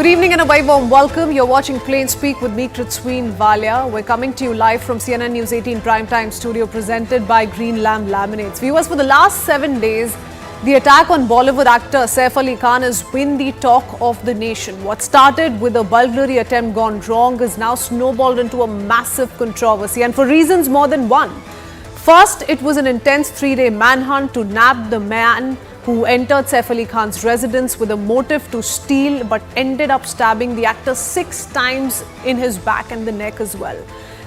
Good evening and a very warm welcome. You're watching Plain Speak with me, Kritsween Valia. We're coming to you live from CNN News 18 Primetime Studio, presented by Green Lamb Laminates. Viewers, for the last 7 days, the attack on Bollywood actor Saif Ali Khan has been the talk of the nation. What started with a burglary attempt gone wrong is now snowballed into a massive controversy, and for reasons more than one. First, it was an intense 3-day manhunt to nab the man who entered Saif Ali Khan's residence with a motive to steal, but ended up stabbing the actor 6 times in his back and the neck as well.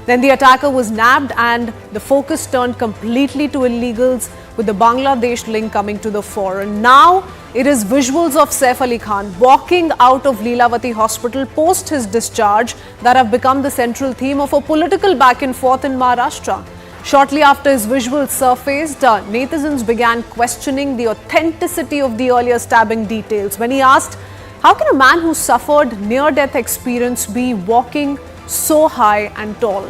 Then the attacker was nabbed and the focus turned completely to illegals, with the Bangladesh link coming to the fore. And now it is visuals of Saif Ali Khan walking out of Leelavati Hospital post his discharge that have become the central theme of a political back and forth in Maharashtra. Shortly after his visuals surfaced, netizens began questioning the authenticity of the earlier stabbing details when he asked, how can a man who suffered near-death experience be walking so high and tall?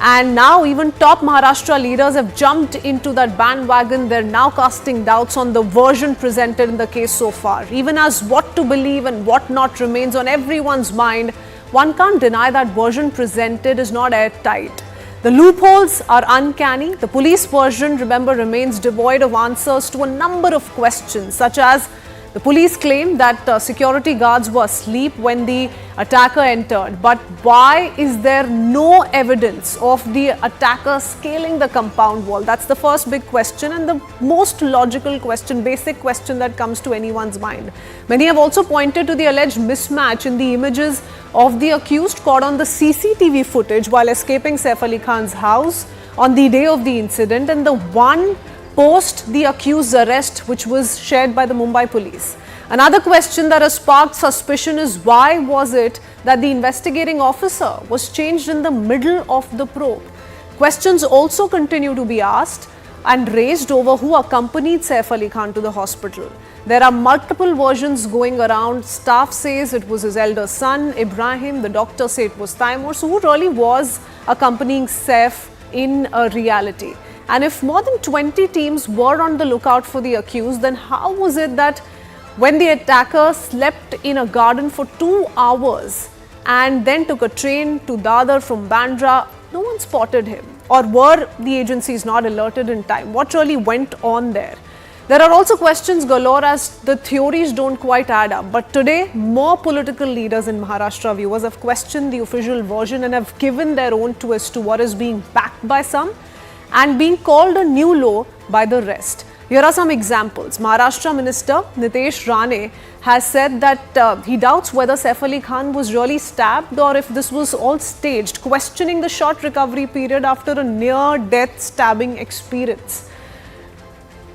And now even top Maharashtra leaders have jumped into that bandwagon. They're now casting doubts on the version presented in the case so far. Even as what to believe and what not remains on everyone's mind, one can't deny that version presented is not airtight. The loopholes are uncanny. The police version, remember, remains devoid of answers to a number of questions, such as the police claim that security guards were asleep when the attacker entered. But why is there no evidence of the attacker scaling the compound wall? That's the first big question and the most logical question, basic question that comes to anyone's mind. Many have also pointed to the alleged mismatch in the images of the accused caught on the CCTV footage while escaping Saif Ali Khan's house on the day of the incident, and the one post the accused's arrest, which was shared by the Mumbai police. Another question that has sparked suspicion is why was it that the investigating officer was changed in the middle of the probe? Questions also continue to be asked and raised over who accompanied Saif Ali Khan to the hospital. There are multiple versions going around. Staff says it was his elder son, Ibrahim. The doctor said it was Taimur. So who really was accompanying Saif in reality? And if more than 20 teams were on the lookout for the accused, then how was it that when the attacker slept in a garden for 2 hours and then took a train to Dadar from Bandra, no one spotted him? Or were the agencies not alerted in time? What really went on there? There are also questions galore as the theories don't quite add up. But today, more political leaders in Maharashtra, viewers, have questioned the official version and have given their own twist to what is being backed by some and being called a new law by the rest. Here are some examples. Maharashtra Minister Nitesh Rane has said that he doubts whether Saif Ali Khan was really stabbed or if this was all staged, questioning the short recovery period after a near-death stabbing experience.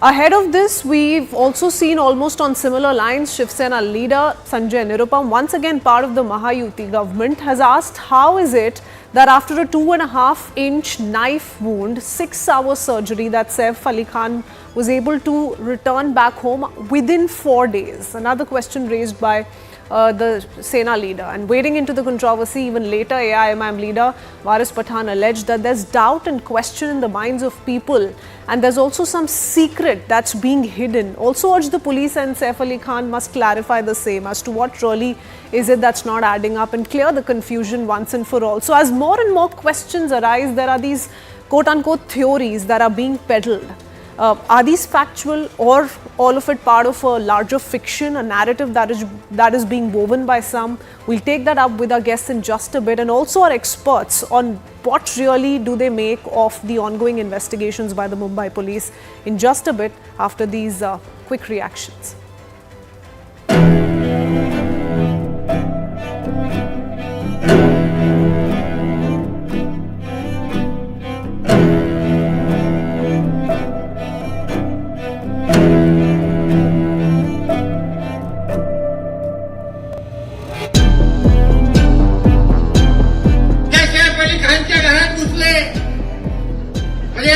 Ahead of this, we've also seen almost on similar lines, Shiv Sena leader Sanjay Nirupam, once again part of the Mahayuti government, has asked how is it that after a 2.5-inch knife wound, 6-hour surgery, that Saif Ali Khan was able to return back home within 4 days. Another question raised by the Sena leader. And wading into the controversy even later, AIMM leader Waris Pathan alleged that there's doubt and question in the minds of people, and there's also some secret that's being hidden. Also urged the police and Saif Ali Khan must clarify the same as to what really is it that's not adding up and clear the confusion once and for all. So as more and more questions arise, there are these quote-unquote theories that are being peddled. Are these factual or all of it part of a larger fiction, a narrative that is being woven by some? We'll take that up with our guests in just a bit, and also our experts on what really do they make of the ongoing investigations by the Mumbai police in just a bit after these quick reactions.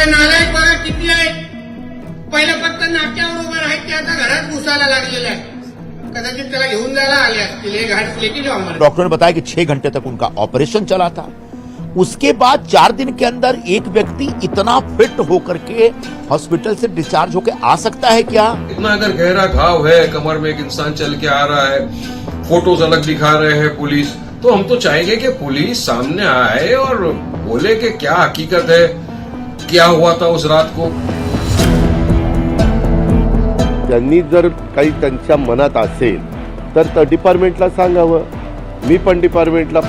नालायक बघा किती आहेत. पहिला फक्त नाक्यावर उभा राहायचे, आता घरात घुसायला लागलेले आहेत. कदाचित त्याला घेऊन जायला आले असतील. हे घाट लेके जाओ हमारे. डॉक्टर ने बताया कि 6 घंटे तक उनका ऑपरेशन चला था. उसके बाद 4 दिन के अंदर एक व्यक्ति इतना फिट होकर के हॉस्पिटल से डिस्चार्ज होकर आ सकता है क्या? इतना अगर गहरा घाव है कमर में, एक इंसान चल के आ रहा है, फोटोज अलग दिखा रहे हैं पुलिस। तो हम तो चाहेंगे कि पुलिस सामने आए और बोले कि क्या हकीकत है, क्या हुआ था उस रात को। त्यांनी जर काही त्यांच्या मनात असेल तर डिपार्टमेंटला सांगावं. मी पण डिपार्टमेंटला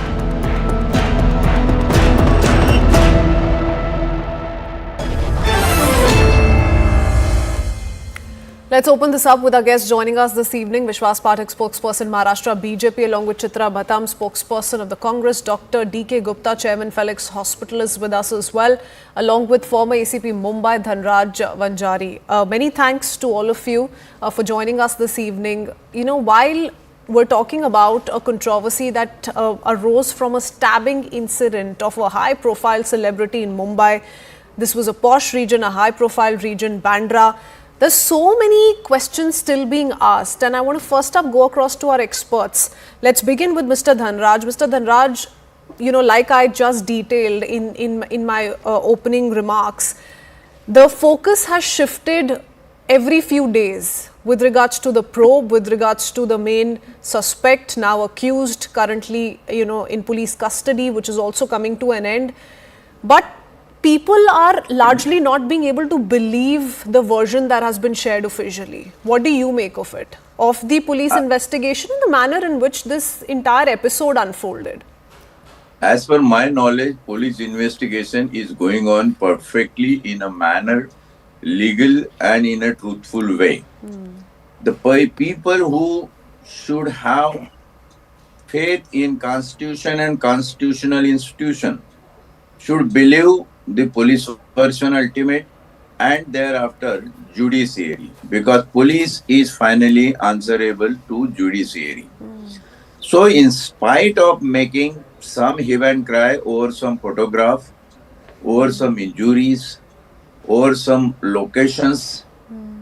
Let's open this up with our guest joining us this evening, Vishwas Pathak, spokesperson Maharashtra BJP, along with Chitra Bhatam, spokesperson of the Congress. Dr. D.K. Gupta, chairman Felix Hospital, is with us as well, along with former ACP Mumbai Dhanraj Vanjari. Many thanks to all of you for joining us this evening. You know, while we're talking about a controversy that arose from a stabbing incident of a high-profile celebrity in Mumbai, this was a posh region, a high-profile region, Bandra. There's so many questions still being asked, and I want to first up go across to our experts. Let's begin with Mr. Dhanraj. Mr. Dhanraj, you know, like I just detailed in my opening remarks, the focus has shifted every few days with regards to the probe, with regards to the main suspect, now accused, currently, you know, in police custody, which is also coming to an end. But people are largely not being able to believe the version that has been shared officially. What do you make of it? Of the police investigation and the manner in which this entire episode unfolded? As per my knowledge, police investigation is going on perfectly in a manner, legal and in a truthful way. The people who should have faith in constitution and constitutional institution should believe the police version ultimate and thereafter judiciary, because police is finally answerable to judiciary. So in spite of making some hue and cry over some photograph, over some injuries, over some locations,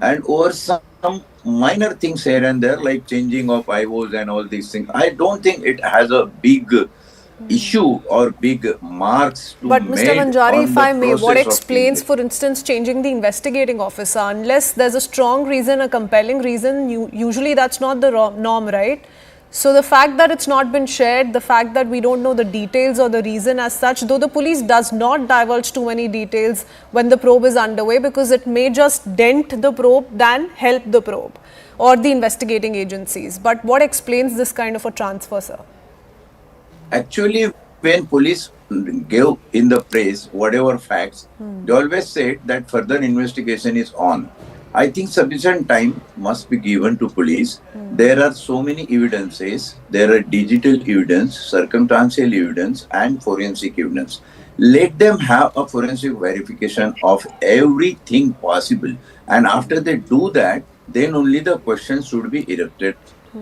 and over some minor things here and there like changing of IOs and all these things, I don't think it has a big issue or big marks to But Mr. make Vanjari, on if the I may, what process of explains, for instance, changing the investigating officer? Unless there's a strong reason, a compelling reason, usually that's not the norm, right? So the fact that it's not been shared, the fact that we don't know the details or the reason as such, though the police does not divulge too many details when the probe is underway, because it may just dent the probe than help the probe or the investigating agencies. But what explains this kind of a transfer, sir? Actually, when police gave in the press whatever facts, they always said that further investigation is on. I think sufficient time must be given to police. There are so many evidences. There are digital evidence, circumstantial evidence and forensic evidence. Let them have a forensic verification of everything possible. And after they do that, then only the questions should be erupted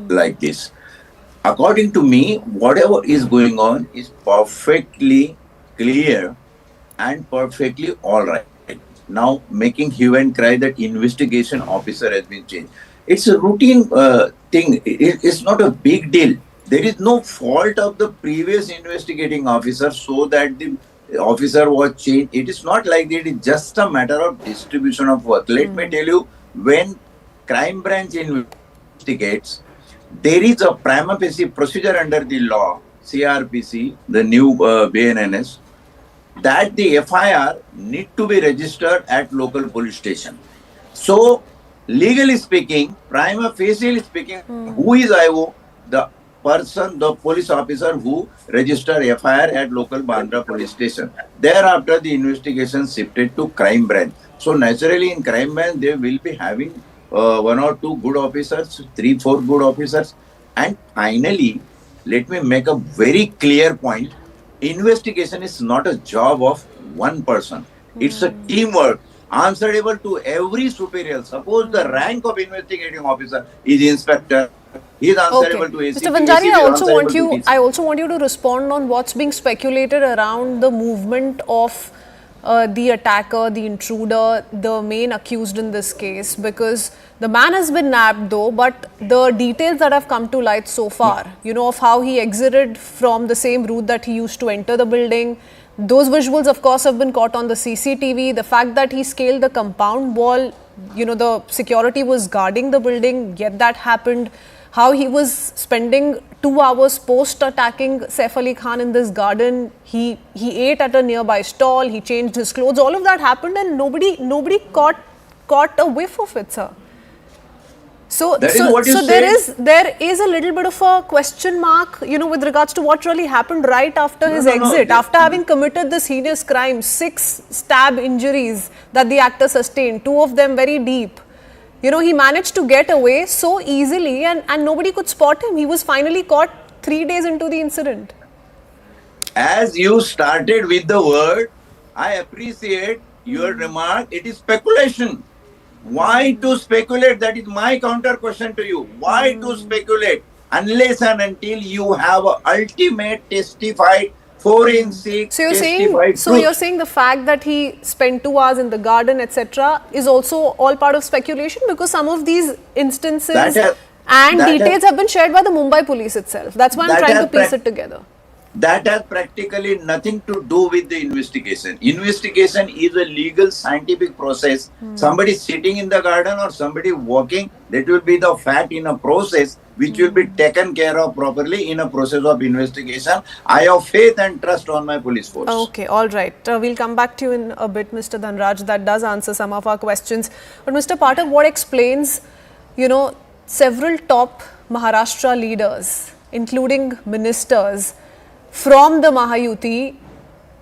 like this. According to me, whatever is going on is perfectly clear and perfectly all right. Now, making hue and cry that investigation officer has been changed. It's a routine thing. It's not a big deal. There is no fault of the previous investigating officer so that the officer was changed. It is not like that. It is just a matter of distribution of work. Let me tell you, when crime branch investigates, there is a prima facie procedure under the law, CRPC, the new BNNS, that the FIR need to be registered at local police station. So, legally speaking, prima facie speaking, who is IO? The person, the police officer who registered FIR at local Bandra police station. Thereafter, the investigation shifted to crime branch. So, naturally, in crime branch, they will be having one or two good officers, 3-4 good officers. And finally, let me make a very clear point. Investigation is not a job of one person. It's a teamwork, answerable to every superior. Suppose the rank of investigating officer is inspector, he is answerable to ACP. Mr. Vanjari, ACP I also want you to respond on what's being speculated around the movement of the attacker, the intruder, the main accused in this case, because the man has been nabbed though, but the details that have come to light so far, you know, of how he exited from the same route that he used to enter the building, Those visuals, of course, have been caught on the CCTV. The fact that he scaled the compound wall, the security was guarding the building, yet that happened. How he was spending 2 hours post-attacking Saif Ali Khan in this garden. He ate at a nearby stall. He changed his clothes. All of that happened, and nobody caught a whiff of it, sir. So, That is what you there is a little bit of a question mark, with regards to what really happened right after his exit, after having committed this heinous crime, 6 stab injuries that the actor sustained, 2 of them very deep. He managed to get away so easily, and nobody could spot him. He was finally caught 3 days into the incident. As you started with the word, I appreciate your remark. It is speculation. Why to speculate? That is my counter question to you. Why to speculate? Unless and until you have a ultimate testified forensic testified So truth. you're saying the fact that he spent 2 hours in the garden, etc., is also all part of speculation, because some of these instances and details have been shared by the Mumbai police itself. That's why I'm trying to piece it together. That has practically nothing to do with the investigation. Investigation is a legal scientific process. Somebody sitting in the garden or somebody walking, that will be the fact in a process which will be taken care of properly in a process of investigation. I have faith and trust on my police force. Okay, all right. We'll come back to you in a bit, Mr. Dhanraj. That does answer some of our questions. But Mr. Pathak, what explains, several top Maharashtra leaders, including ministers from the Mahayuti,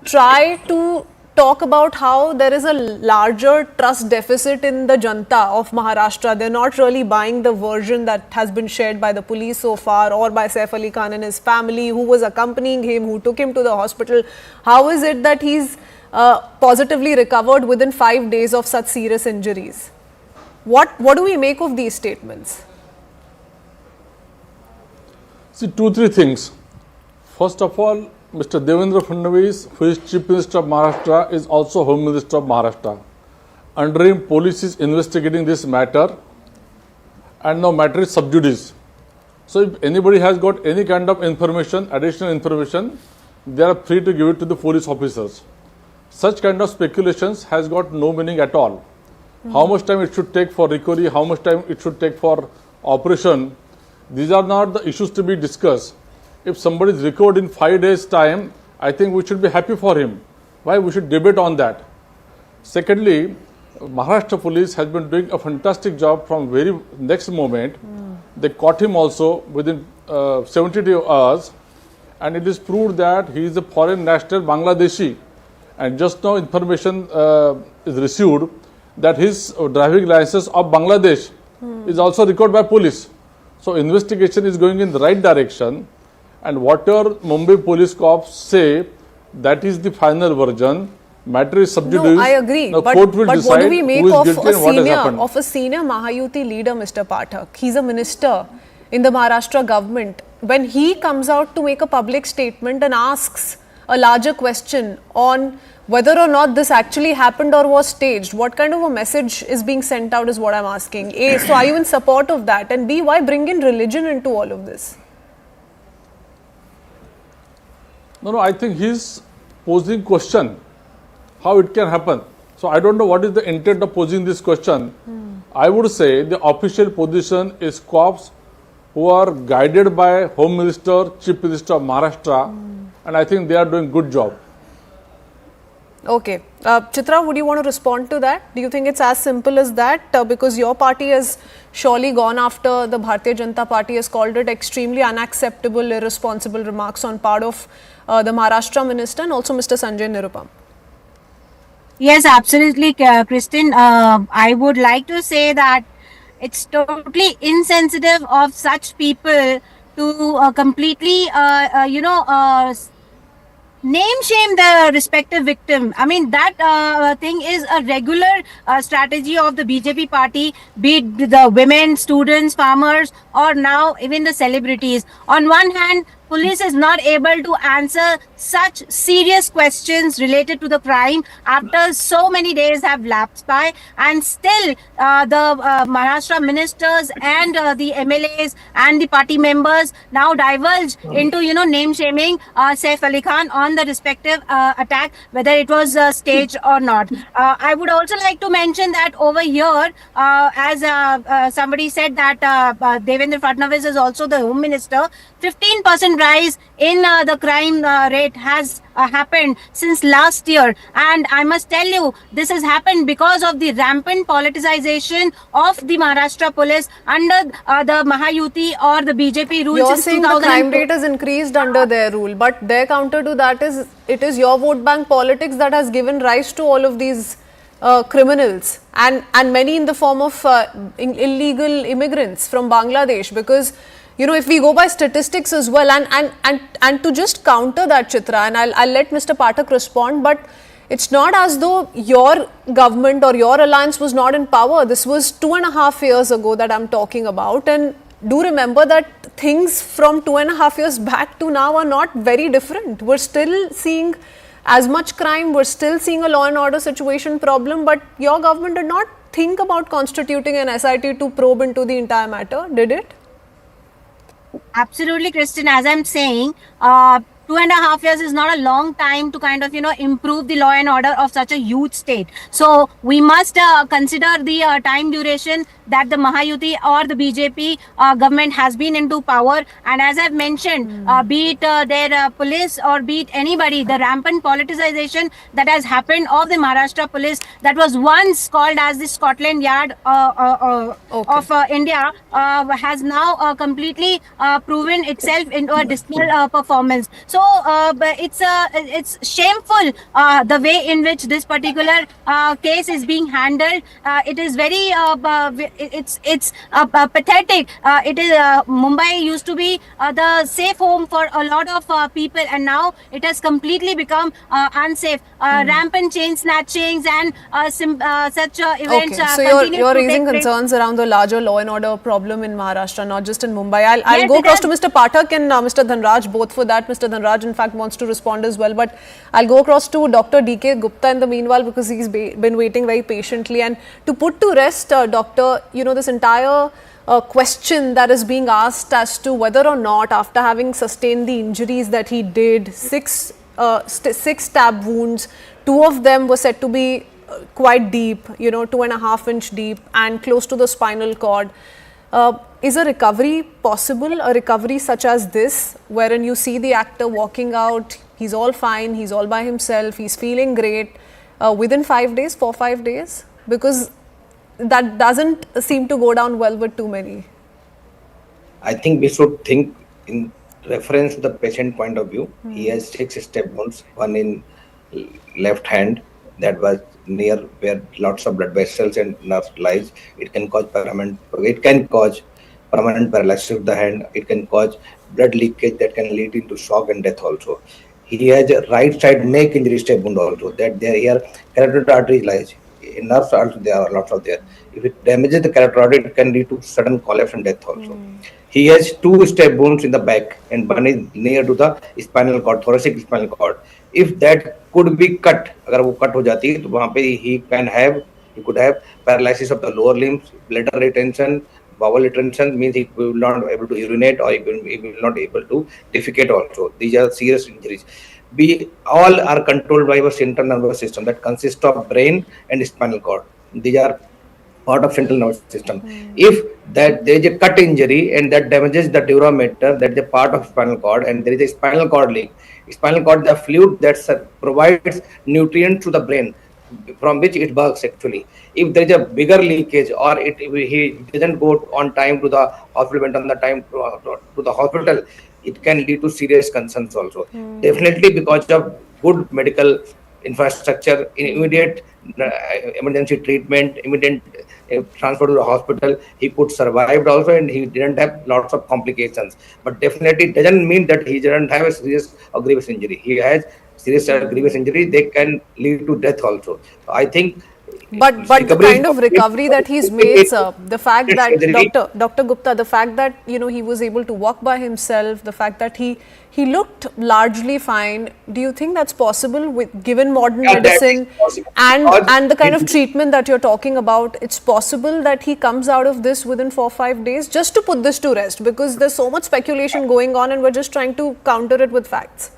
try to talk about how there is a larger trust deficit in the Janta of Maharashtra. They're not really buying the version that has been shared by the police so far, or by Saif Ali Khan and his family, who was accompanying him, who took him to the hospital. How is it that he's positively recovered within 5 days of such serious injuries? What do we make of these statements? See, 2-3 things. First of all, Mr. Devendra Fadnavis, who is Chief Minister of Maharashtra, is also Home Minister of Maharashtra. Under him, police is investigating this matter, and now matter is sub judice. So if anybody has got any kind of information, additional information, they are free to give it to the police officers. Such kind of speculations has got no meaning at all. How much time it should take for recovery, how much time it should take for operation, these are not the issues to be discussed. If somebody is recovered in 5 days' time, I think we should be happy for him. Why we should debate on that? Secondly, Maharashtra police has been doing a fantastic job from very next moment. They caught him also within 72 hours, and it is proved that he is a foreign national Bangladeshi. And just now information is received that his driving license of Bangladesh is also recorded by police. So investigation is going in the right direction. And whatever Mumbai police cops say, that is the final version. Matter is sub judice. No, I agree. Now, but court will what decide do we make who is of guilty and what has happened. a senior Mahayuti leader, Mr. Pathak? He's a minister in the Maharashtra government. When he comes out to make a public statement and asks a larger question on whether or not this actually happened or was staged, what kind of a message is being sent out is what I'm asking. A, so are you in support of that? And B, why bring in religion into all of this? No, I think he's posing question, how it can happen. So I don't know what is the intent of posing this question. I would say the official position is cops who are guided by Home Minister, Chief Minister of Maharashtra, and I think they are doing good job. Okay. Chitra, would you want to respond to that? Do you think it's as simple as that? Because your party has surely gone after the Bharatiya Janata Party, has called it extremely unacceptable, irresponsible remarks on part of the Maharashtra Minister and also Mr. Sanjay Nirupam. Yes, absolutely, Kristen. I would like to say that it's totally insensitive of such people to completely, name shame the respective victim. I mean, that thing is a regular strategy of the BJP party, be it the women, students, farmers, or now even the celebrities. On one hand, police is not able to answer such serious questions related to the crime after so many days have lapsed by, and still the Maharashtra ministers and the MLAs and the party members now divulge into name shaming Saif Ali Khan on the respective attack, whether it was staged or not. I would also like to mention that over here, as somebody said that Devendra Fadnavis is also the Home Minister, 15% rise in the crime rate has happened since last year, and I must tell you, this has happened because of the rampant politicization of the Maharashtra police under the Mahayuti or the BJP rule. You're since saying the crime rate has increased under their rule, but their counter to that is it is your vote bank politics that has given rise to all of these criminals, and many in the form of illegal immigrants from Bangladesh, because if we go by statistics as well, and to just counter that, Chitra, and I'll let Mr. Pathak respond, but it's not as though your government or your alliance was not in power. This was 2.5 years ago that I'm talking about, and do remember that things from 2.5 years back to now are not very different. We're still seeing as much crime, we're still seeing a law and order situation problem, but your government did not think about constituting an SIT to probe into the entire matter, did it? Absolutely, Kristen. As I'm saying, 2.5 years is not a long time to kind of improve the law and order of such a huge state. So we must consider the time duration that the Mahayuti or the BJP government has been into power. And as I've mentioned, be it their police or be it anybody, the rampant politicization that has happened of the Maharashtra police, that was once called as the Scotland Yard of India, has now completely proven itself into a dismal performance. So but it's shameful the way in which this particular case is being handled. It is very it's pathetic. It is Mumbai used to be the safe home for a lot of people, and now it has completely become unsafe. Rampant chain snatchings and such events. Okay, so you're raising concerns around the larger law and order problem in Maharashtra, not just in Mumbai. I'll Yes, go it across to is. Mr. Pathak and Mr. Dhanraj, both for that. Mr. Dhanraj, in fact, wants to respond as well, but I'll go across to Dr. D.K. Gupta in the meanwhile, because he's been waiting very patiently. And to put to rest, Doctor, this entire question that is being asked as to whether or not, after having sustained the injuries that he did, six stab wounds, 2 of them were said to be quite deep, 2.5-inch deep and close to the spinal cord. Is a recovery possible, a recovery such as this, wherein you see the actor walking out, he's all fine, he's all by himself, he's feeling great, within 5 days, 4-5 days? Because that doesn't seem to go down well with too many. I think we should think in reference to the patient point of view. He has 6 stab wounds, one in left hand that was near where lots of blood vessels and nerve lies. It can cause permanent paralysis of the hand. It can cause blood leakage that can lead into shock and death also. He has a right side neck injury stab wound also, that there here carotid artery lies. In nerves also there are lots of there. If it damages the carotid artery, it can lead to sudden collapse and death also. He has 2 stab wounds in the back and one is near to the spinal cord, thoracic spinal cord. If that could be cut, अगर वो cut हो जाती है तो वहाँ पे he could have paralysis of the lower limbs, bladder retention, bowel retention, means he will not be able to urinate or he will not be able to defecate also. These are serious injuries. We all are controlled by our central nervous system that consists of brain and spinal cord. These are part of central nervous system. If that there is a cut injury and that damages the dura mater, that is a part of spinal cord, and there is a spinal cord leak. Spinal cord, the fluid that provides nutrients to the brain, from which it works actually. If there is a bigger leakage or he doesn't go on time to the hospital, went on the time to the hospital, it can lead to serious concerns also. Definitely, because of good medical infrastructure, immediate emergency treatment, immediate transfer to the hospital, he could survive also and he didn't have lots of complications. But definitely doesn't mean that he didn't have a serious or grievous injury. He has serious or grievous injury, they can lead to death also. So I think But the recovery kind of recovery that he's made, sir, the fact that Dr. Gupta, the fact that he was able to walk by himself, the fact that he looked largely fine. Do you think that's possible with given modern medicine and the kind of treatment that you're talking about? It's possible that he comes out of this within 4-5 days. Just to put this to rest, because there's so much speculation going on, and we're just trying to counter it with facts.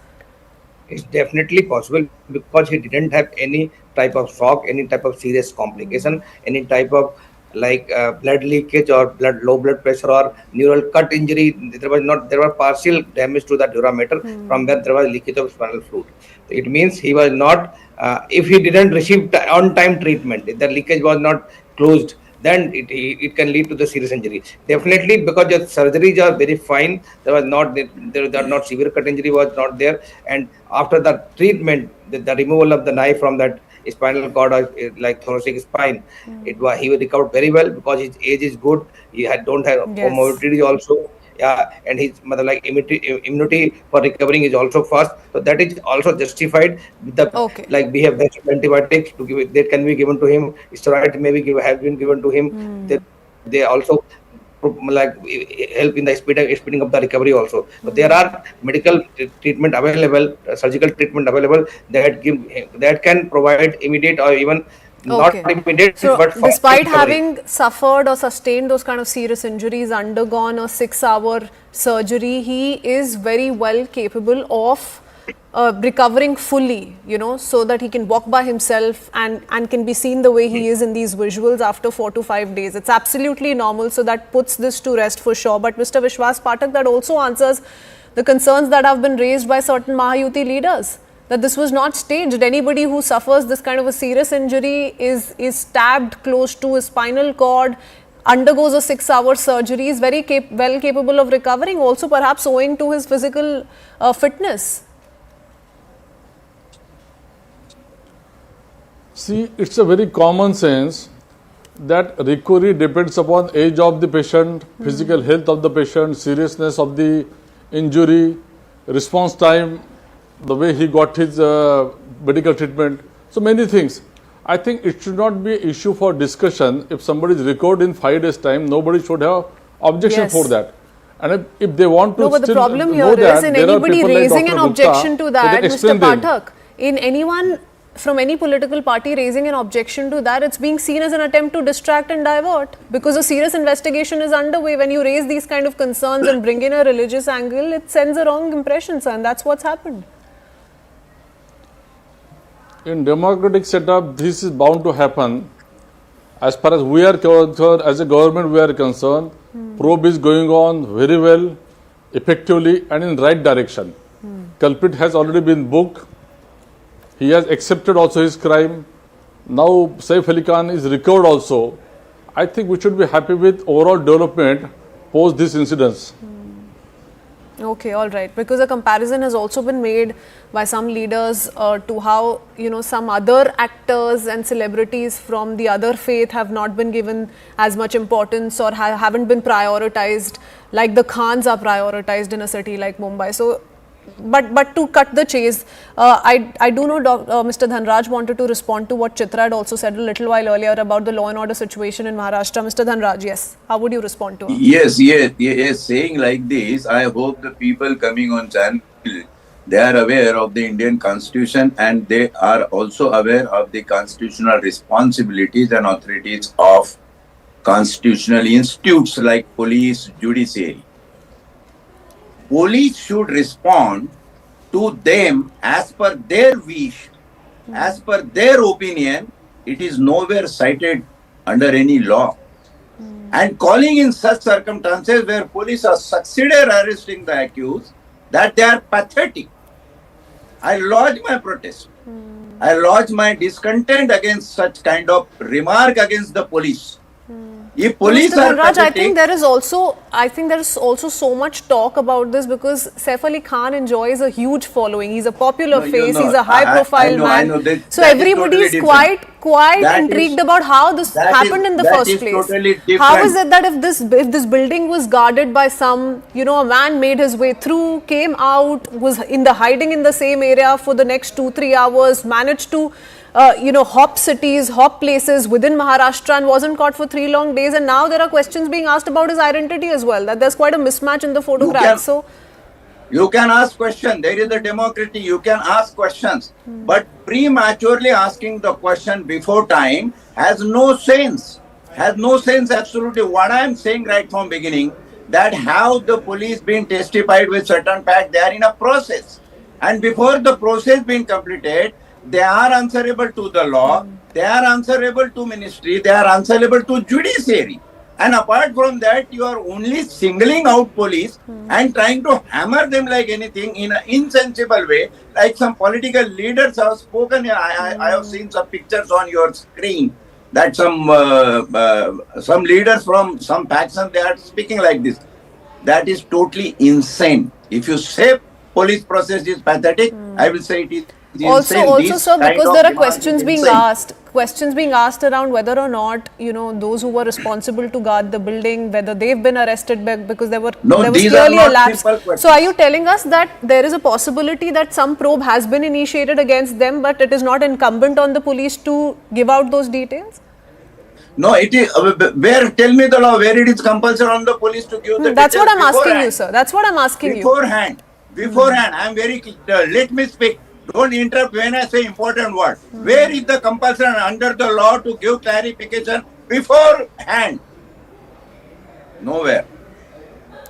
It's definitely possible because he didn't have any type of shock, any type of serious complication, any type of blood leakage or low blood pressure or neural cut injury. There were partial damage to the durameter from where there was leakage of spinal fluid. It means he was not, if he didn't receive on time treatment, if the leakage was not closed, then it can lead to the serious injury. Definitely, because the surgeries are very fine. There was not severe cut injury was not there, and after the treatment, the removal of the knife from that spinal cord or like thoracic spine, he recovered very well because his age is good. He don't have comorbidity also. Yeah, and his immunity for recovering is also fast. So that is also justified. We have antibiotics to give, that can be given to him. Steroid have been given to him. They also help in the speeding up the recovery also. So there are medical treatment available, surgical treatment available that can provide immediate or even not immediate. So, but despite having suffered or sustained those kind of serious injuries, undergone a 6-hour surgery, he is very well capable of recovering fully, so that he can walk by himself and can be seen the way he is in these visuals after 4 to 5 days. It's absolutely normal, so that puts this to rest for sure. But Mr. Vishwas Pathak, that also answers the concerns that have been raised by certain Mahayuti leaders, that this was not staged. Anybody who suffers this kind of a serious injury is stabbed close to his spinal cord, undergoes a 6-hour surgery, is very well capable of recovering, also perhaps owing to his physical fitness. See, it's a very common sense that recovery depends upon age of the patient, physical health of the patient, seriousness of the injury, response time, the way he got his medical treatment, so many things. I think it should not be an issue for discussion. If somebody is recovered in 5 days' time, nobody should have objection for that. And if they want to no, but the problem here is in anybody raising an objection to that, Mr. Pathak, in anyone from any political party raising an objection to that, it's being seen as an attempt to distract and divert, because a serious investigation is underway. When you raise these kind of concerns and bring in a religious angle, it sends a wrong impression, sir, and that's what's happened. In democratic setup, this is bound to happen. As far as we are concerned, as a government, we are concerned, probe is going on very well, effectively and in right direction. Culprit has already been booked. He has accepted also his crime. Now Saif Ali Khan is recovered also. I think we should be happy with overall development post these incidents. Okay, all right. Because a comparison has also been made by some leaders to how, some other actors and celebrities from the other faith have not been given as much importance or haven't been prioritized like the Khans are prioritized in a city like Mumbai. So, but to cut the chase, I do know Mr. Dhanraj wanted to respond to what Chitra had also said a little while earlier about the law and order situation in Maharashtra. Mr. Dhanraj, yes. How would you respond to it? Yes. Saying like this, I hope the people coming on channel, they are aware of the Indian Constitution and they are also aware of the constitutional responsibilities and authorities of constitutional institutes like police, judiciary. Police should respond to them as per their wish, as per their opinion. It is nowhere cited under any law. And calling in such circumstances where police are succeeded arresting the accused, that they are pathetic. I lodge my protest. I lodge my discontent against such kind of remark against the police. If police Mr. are Dhanraj, pathetic, I think there is also so much talk about this because Saif Ali Khan enjoys a huge following. He's a popular face. He's a high-profile man. I know so everybody is quite intrigued about how this happened in the first place. Totally how is it that if this building was guarded by some, a man made his way through, came out, was hiding in the same area for the next 2-3 hours, managed to hop cities, hop places within Maharashtra and wasn't caught for 3 long days. And now there are questions being asked about his identity as well, that there's quite a mismatch in the photographs. You can ask questions. There is a democracy. You can ask questions. But prematurely asking the question before time has no sense. Has no sense absolutely. What I am saying right from beginning, that how the police been testified with certain facts, they are in a process. And before the process being completed, they are answerable to the law, they are answerable to ministry, they are answerable to judiciary. And apart from that, you are only singling out police and trying to hammer them like anything in an insensible way, like some political leaders have spoken. I have seen some pictures on your screen that some leaders from some faction, they are speaking like this. That is totally insane. If you say police process is pathetic, I will say it is insane. Also, sir, because there are questions being asked around whether or not, those who were responsible to guard the building, whether they've been arrested because there was clearly a lapse. So are you telling us that there is a possibility that some probe has been initiated against them, but it is not incumbent on the police to give out those details? No, it is. Tell me the law where it is compulsory on the police to give the That's details. what I'm asking you, sir. That's what I'm asking you. Beforehand, I am very clear. Let me speak. Don't interrupt when I say important word. Where is the compulsion under the law to give clarification beforehand? Nowhere.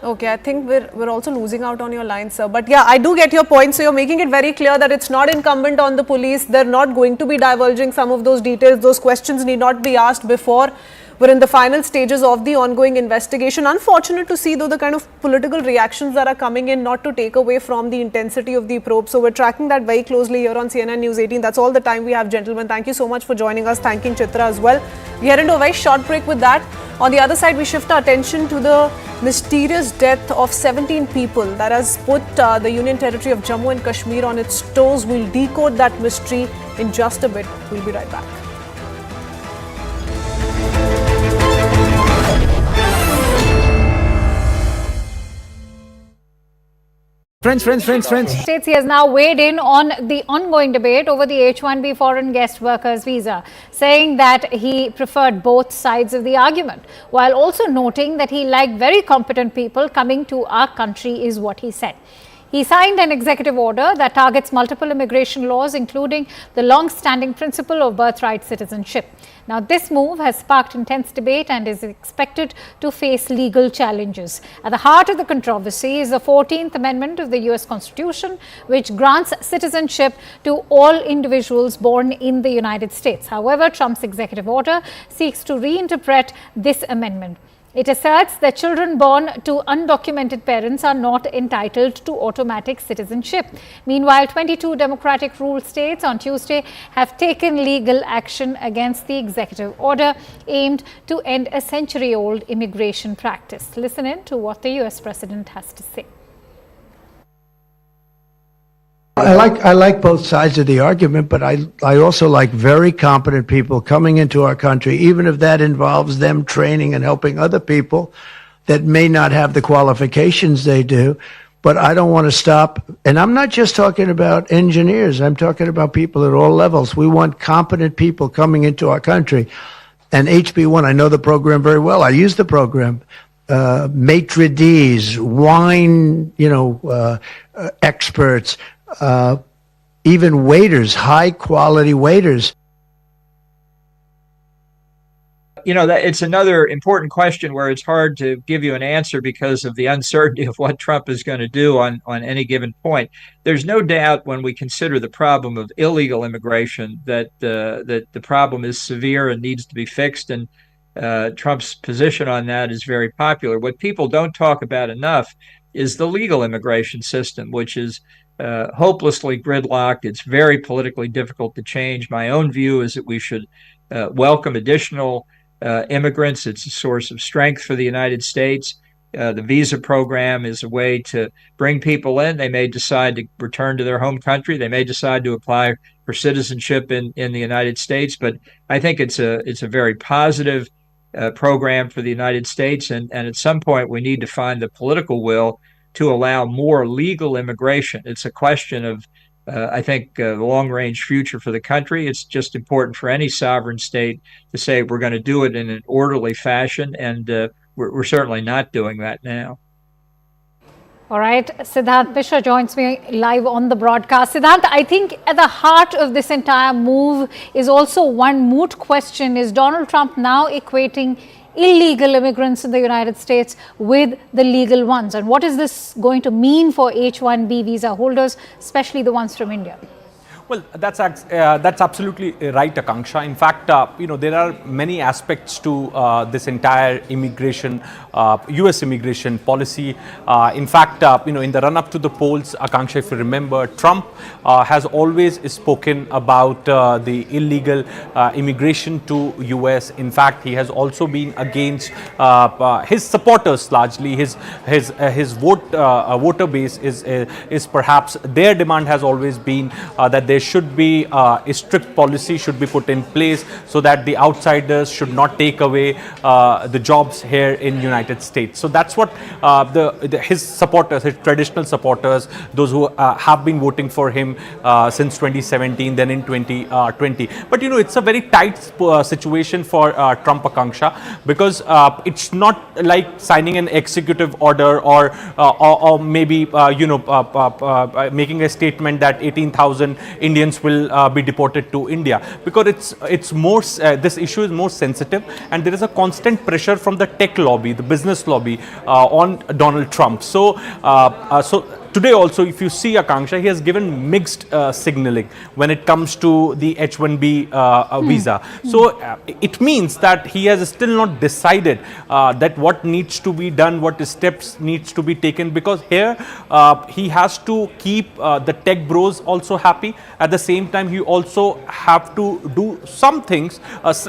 Okay, I think we're also losing out on your line, sir. But yeah, I do get your point. So you're making it very clear that it's not incumbent on the police. They're not going to be divulging some of those details. Those questions need not be asked before we're in the final stages of the ongoing investigation. Unfortunate to see, though, the kind of political reactions that are coming in, not to take away from the intensity of the probe. So we're tracking that very closely here on CNN News 18. That's all the time we have, gentlemen. Thank you so much for joining us. Thanking Chitra as well. We head into a very short break with that. On the other side, we shift our attention to the mysterious death of 17 people that has put the Union Territory of Jammu and Kashmir on its toes. We'll decode that mystery in just a bit. We'll be right back. Friends. States, he has now weighed in on the ongoing debate over the H-1B foreign guest workers visa, saying that he preferred both sides of the argument, while also noting that he liked very competent people coming to our country, is what he said. He signed an executive order that targets multiple immigration laws, including the long-standing principle of birthright citizenship. Now, this move has sparked intense debate and is expected to face legal challenges. At the heart of the controversy is the 14th Amendment of the US Constitution, which grants citizenship to all individuals born in the United States. However, Trump's executive order seeks to reinterpret this amendment. It asserts that children born to undocumented parents are not entitled to automatic citizenship. Meanwhile, 22 Democratic ruled states on Tuesday have taken legal action against the executive order aimed to end a century-old immigration practice. Listen in to what the US president has to say. I like both sides of the argument, but I also like very competent people coming into our country, even if that involves them training and helping other people that may not have the qualifications they do. But I don't want to stop. And I'm not just talking about engineers. I'm talking about people at all levels. We want competent people coming into our country. And HB1, I know the program very well. I use the program. Maitre d's, wine, experts, even waiters, high quality waiters. That it's another important question where it's hard to give you an answer because of the uncertainty of what Trump is going to do on any given point. There's no doubt when we consider the problem of illegal immigration that the problem is severe and needs to be fixed. And Trump's position on that is very popular. What people don't talk about enough is the legal immigration system, which is hopelessly gridlocked. It's very politically difficult to change. My own view is that we should welcome additional immigrants. It's a source of strength for the United States. The visa program is a way to bring people in. They may decide to return to their home country. They may decide to apply for citizenship in the United States. But I think it's a very positive program for the United States. And at some point, we need to find the political will to allow more legal immigration. It's a question of I think the long-range future for the country. It's just important for any sovereign state to say we're going to do it in an orderly fashion, and we're certainly not doing that now. All right, Siddharth Mishra joins me live on the broadcast. Siddharth, I think at the heart of this entire move is also one moot question. Is Donald Trump now equating illegal immigrants in the United States with the legal ones? And what is this going to mean for H-1B visa holders, especially the ones from India? Well, that's absolutely right, Akanksha. In fact, there are many aspects to this entire immigration, U.S. immigration policy. In fact, in the run-up to the polls, Akanksha, if you remember, Trump has always spoken about the illegal immigration to U.S. In fact, he has also been against his supporters largely. His voter base is perhaps their demand has always been that there should be a strict policy should be put in place so that the outsiders should not take away the jobs here in United States. So that's what his supporters, his traditional supporters, those who have been voting for him since 2017, then in 2020. But it's a very tight situation for Trump, Akanksha, because it's not like signing an executive order or maybe making a statement that 18,000 Indians will be deported to India, because it's more this issue is more sensitive, and there is a constant pressure from the tech lobby, the business lobby on Donald Trump. So today also, if you see, Akanksha, he has given mixed signaling when it comes to the H-1B visa. So it means that he has still not decided that what needs to be done, what steps needs to be taken, because here he has to keep the tech bros also happy. At the same time, he also have to do some things,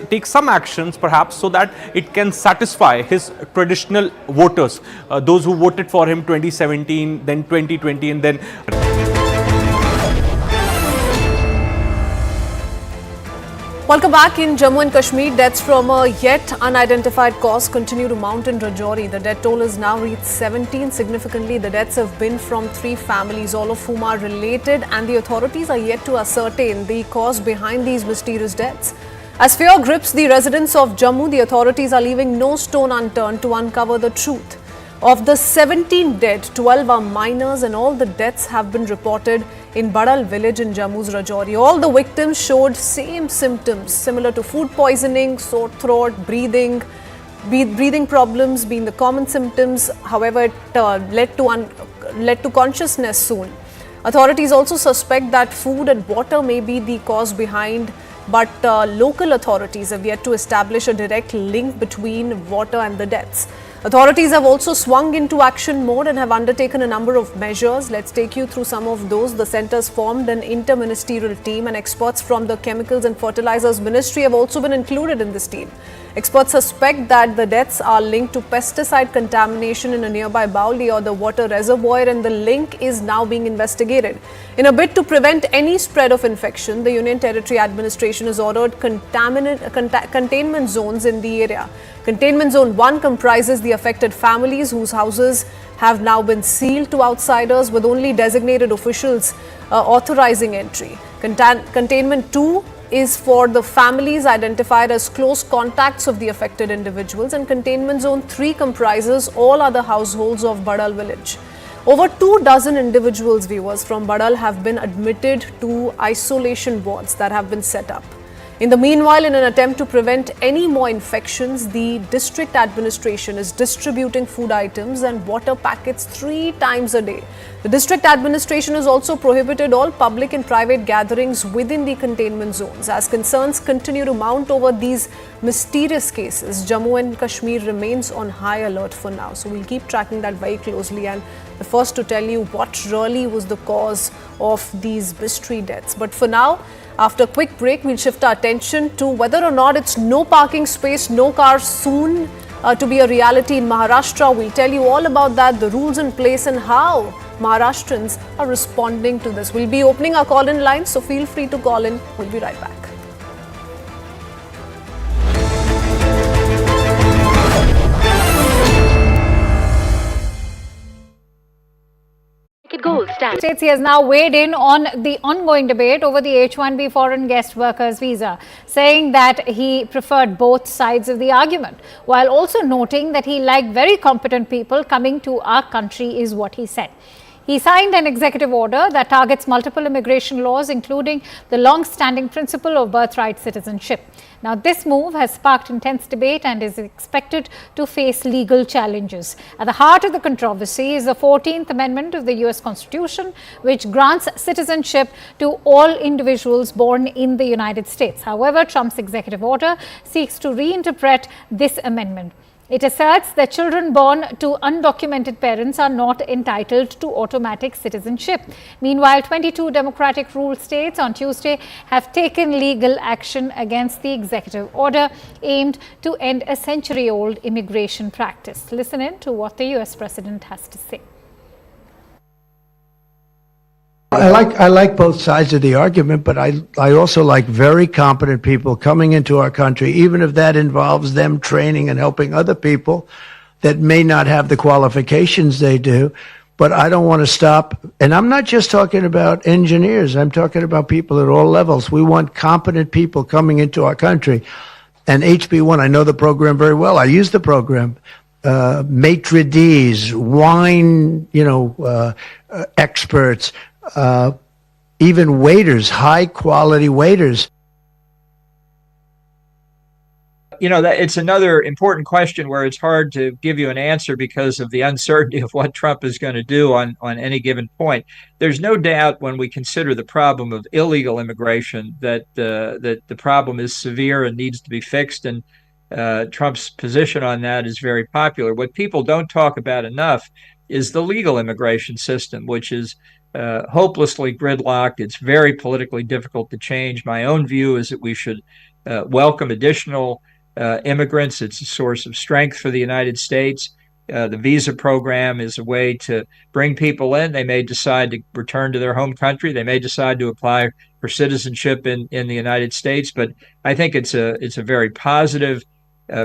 take some actions perhaps, so that it can satisfy his traditional voters, those who voted for him 2017, then 2020, and then Welcome back. In Jammu and Kashmir, deaths from a yet unidentified cause continue to mount in Rajouri. The death toll has now reached 17. Significantly, the deaths have been from 3 families, all of whom are related, and the authorities are yet to ascertain the cause behind these mysterious deaths. As fear grips the residents of Jammu, the authorities are leaving no stone unturned to uncover the truth. Of the 17 dead, 12 are minors, and all the deaths have been reported in Badal village in Jammu's Rajouri. All the victims showed same symptoms similar to food poisoning, sore throat, breathing problems being the common symptoms. However, it led to consciousness soon. Authorities also suspect that food and water may be the cause behind, but local authorities have yet to establish a direct link between water and the deaths. Authorities have also swung into action mode and have undertaken a number of measures. Let's take you through some of those. The centre's formed an inter-ministerial team, and experts from the Chemicals and Fertilizers Ministry have also been included in this team. Experts suspect that the deaths are linked to pesticide contamination in a nearby Bauli or the water reservoir, and the link is now being investigated. In a bid to prevent any spread of infection, the Union Territory Administration has ordered containment zones in the area. Containment Zone 1 comprises the affected families whose houses have now been sealed to outsiders, with only designated officials authorizing entry. Containment 2 is for the families identified as close contacts of the affected individuals, and Containment Zone 3 comprises all other households of Badal village. Over 24 individuals, viewers, from Badal have been admitted to isolation wards that have been set up. In the meanwhile, in an attempt to prevent any more infections, the district administration is distributing food items and water packets 3 times a day. The district administration has also prohibited all public and private gatherings within the containment zones. As concerns continue to mount over these mysterious cases, Jammu and Kashmir remains on high alert for now. So we'll keep tracking that very closely, and the first to tell you what really was the cause of these mystery deaths. But for now, after a quick break, we'll shift our attention to whether or not it's no parking space, no cars soon to be a reality in Maharashtra. We'll tell you all about that, the rules in place, and how Maharashtrians are responding to this. We'll be opening our call-in line, so feel free to call in. We'll be right back. It go. rules stand. States he has now weighed in on the ongoing debate over the H-1B foreign guest workers visa, saying that he preferred both sides of the argument, while also noting that he liked very competent people coming to our country, is what he said. He signed an executive order that targets multiple immigration laws, including the long-standing principle of birthright citizenship. Now, this move has sparked intense debate and is expected to face legal challenges. At the heart of the controversy is the 14th Amendment of the US Constitution, which grants citizenship to all individuals born in the United States. However, Trump's executive order seeks to reinterpret this amendment. It asserts that children born to undocumented parents are not entitled to automatic citizenship. Meanwhile, 22 Democratic-ruled states on Tuesday have taken legal action against the executive order aimed to end a century-old immigration practice. Listen in to what the US president has to say. I like both sides of the argument, but I also like very competent people coming into our country, even if that involves them training and helping other people that may not have the qualifications they do. But I don't want to stop. And I'm not just talking about engineers. I'm talking about people at all levels. We want competent people coming into our country. And HB1, I know the program very well. I use the program. Maitre d's, wine, experts, even waiters, high quality waiters. It's another important question where it's hard to give you an answer because of the uncertainty of what Trump is going to do on any given point. There's no doubt when we consider the problem of illegal immigration that the problem is severe and needs to be fixed. And Trump's position on that is very popular. What people don't talk about enough is the legal immigration system, which is hopelessly gridlocked. It's very politically difficult to change. My own view is that we should welcome additional immigrants. It's a source of strength for the United States. The visa program is a way to bring people in. They may decide to return to their home country. They may decide to apply for citizenship in the United States. But I think it's a very positive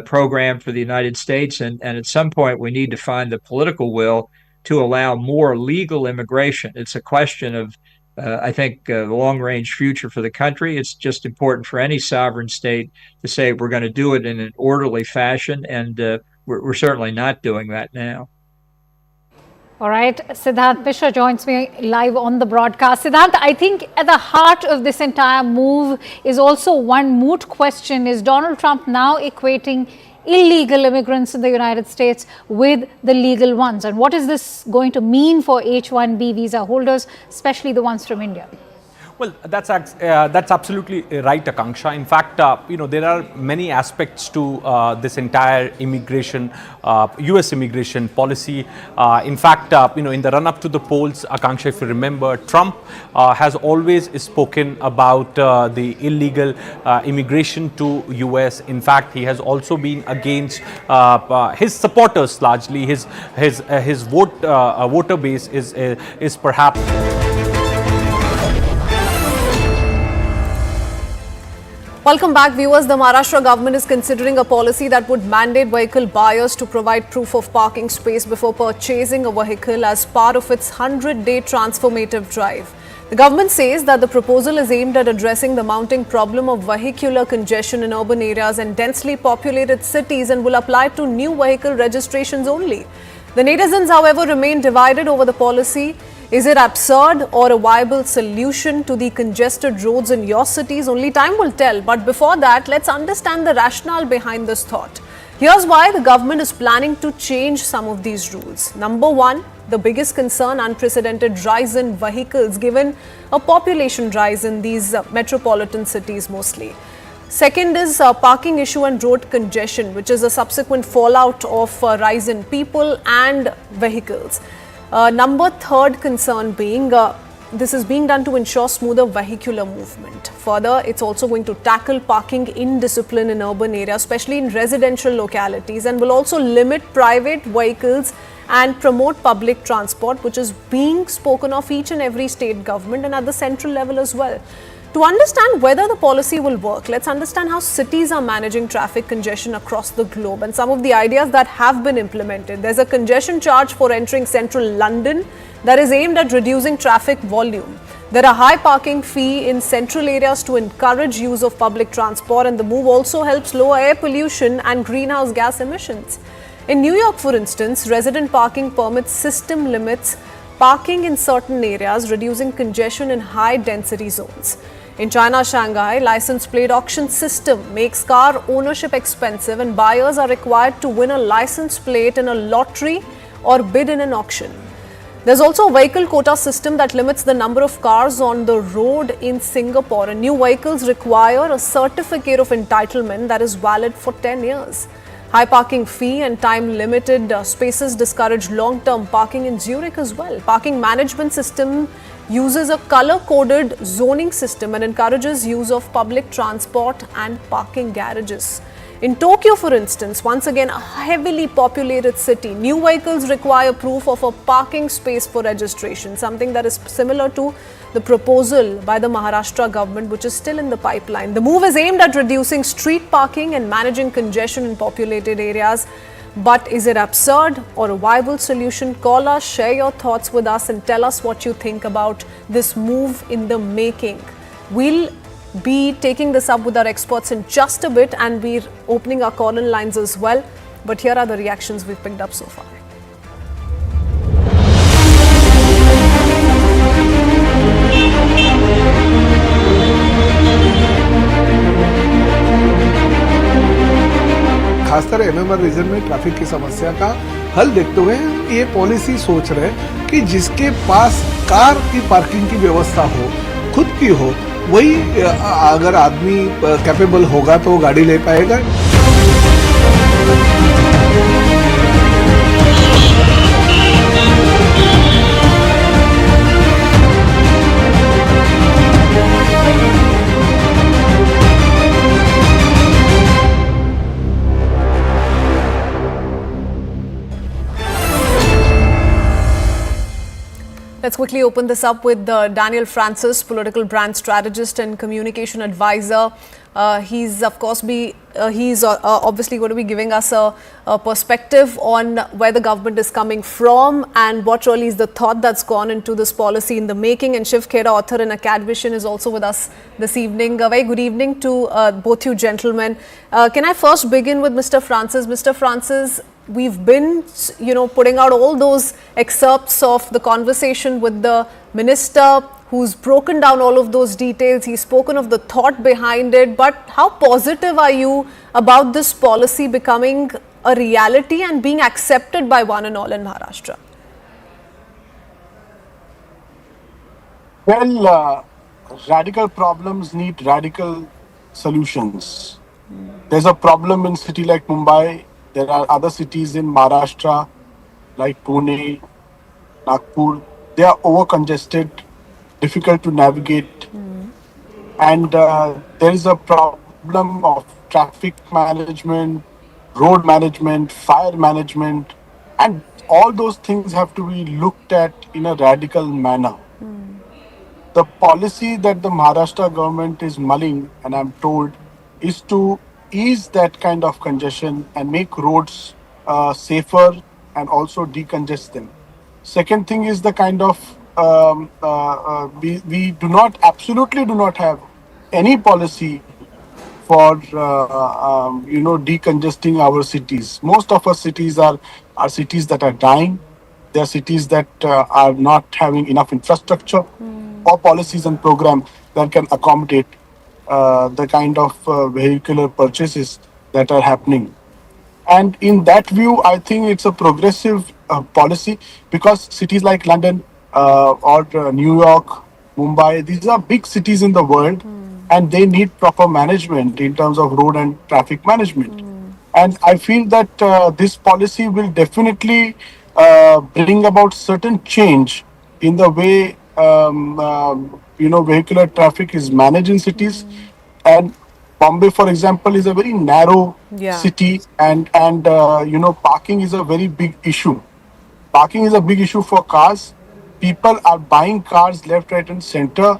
program for the United States. And at some point, we need to find the political will to allow more legal immigration. It's a question of, I think, the long-range future for the country. It's just important for any sovereign state to say we're going to do it in an orderly fashion, and we're certainly not doing that now. All right, Siddharth Mishra joins me live on the broadcast. Siddharth, I think at the heart of this entire move is also one moot question. Is Donald Trump now equating illegal immigrants in the United States with the legal ones? And what is this going to mean for H-1B visa holders, especially the ones from India? Well, that's absolutely right, Akanksha. In fact, there are many aspects to this entire immigration, U.S. immigration policy. In fact, in the run-up to the polls, Akanksha, if you remember, Trump has always spoken about the illegal immigration to U.S. In fact, he has also been against his supporters largely. His voter base is perhaps. Welcome back, viewers. The Maharashtra government is considering a policy that would mandate vehicle buyers to provide proof of parking space before purchasing a vehicle as part of its 100-day transformative drive. The government says that the proposal is aimed at addressing the mounting problem of vehicular congestion in urban areas and densely populated cities and will apply to new vehicle registrations only. The netizens, however, remain divided over the policy. Is it absurd or a viable solution to the congested roads in your cities? Only time will tell. But before that, let's understand the rationale behind this thought. Here's why the government is planning to change some of these rules. Number one, the biggest concern, unprecedented rise in vehicles given a population rise in these metropolitan cities mostly. Second is parking issue and road congestion, which is a subsequent fallout of rise in people and vehicles. Number third concern being this is being done to ensure smoother vehicular movement. Further, it's also going to tackle parking indiscipline in urban areas, especially in residential localities, and will also limit private vehicles and promote public transport, which is being spoken of each and every state government and at the central level as well. To understand whether the policy will work, let's understand how cities are managing traffic congestion across the globe and some of the ideas that have been implemented. There's a congestion charge for entering central London that is aimed at reducing traffic volume. There are high parking fee in central areas to encourage use of public transport, and the move also helps lower air pollution and greenhouse gas emissions. In New York, for instance, resident parking permit system limits parking in certain areas, reducing congestion in high-density zones. In China, Shanghai, license plate auction system makes car ownership expensive and buyers are required to win a license plate in a lottery or bid in an auction. There's also a vehicle quota system that limits the number of cars on the road in Singapore, and new vehicles require a certificate of entitlement that is valid for 10 years. High parking fee and time-limited spaces discourage long-term parking in Zurich as well. Parking management system uses a color-coded zoning system and encourages use of public transport and parking garages. In Tokyo, for instance, once again a heavily populated city, new vehicles require proof of a parking space for registration, something that is similar to the proposal by the Maharashtra government, which is still in the pipeline. The move is aimed at reducing street parking and managing congestion in populated areas. But is it absurd or a viable solution? Call us, share your thoughts with us and tell us what you think about this move in the making. We'll be taking this up with our experts in just a bit, and we're opening our call-in lines as well. But here are the reactions we've picked up so far. खासकर MMR reason में traffic की समस्या का हल देखते हुए ये policy सोच रहे हैं कि जिसके पास कार की पार्किंग की व्यवस्था हो, खुद की हो, वही अगर आदमी कैपेबल होगा तो वो गाड़ी ले पाएगा। Let's quickly open this up with Daniel Francis, political brand strategist and communication advisor. He's obviously going to be giving us a perspective on where the government is coming from and what really is the thought that's gone into this policy in the making. And Shiv Khera, author and academician, is also with us this evening. A very good evening to both you gentlemen. Can I first begin with Mr. Francis? Mr. Francis, we've been, putting out all those excerpts of the conversation with the minister who's broken down all of those details. He's spoken of the thought behind it. But how positive are you about this policy becoming a reality and being accepted by one and all in Maharashtra? Well, radical problems need radical solutions. There's a problem in a city like Mumbai. There are other cities in Maharashtra like Pune, Nagpur. They are over-congested, difficult to navigate. And there is a problem of traffic management, road management, fire management. And all those things have to be looked at in a radical manner. The policy that the Maharashtra government is mulling, and I'm told, is to ease that kind of congestion and make roads safer and also decongest them. Second thing is the kind of, we absolutely do not have any policy for, decongesting our cities. Most of our cities are cities that are dying. They are cities that are not having enough infrastructure or policies and programs that can accommodate the kind of vehicular purchases that are happening. And in that view, I think it's a progressive policy, because cities like London or New York, Mumbai, these are big cities in the world, and they need proper management in terms of road and traffic management. And I feel that this policy will definitely bring about certain change in the way vehicular traffic is managed in cities. And Bombay, for example, is a very narrow city, and parking is a very big issue. Parking is a big issue for cars. People are buying cars left, right, and center,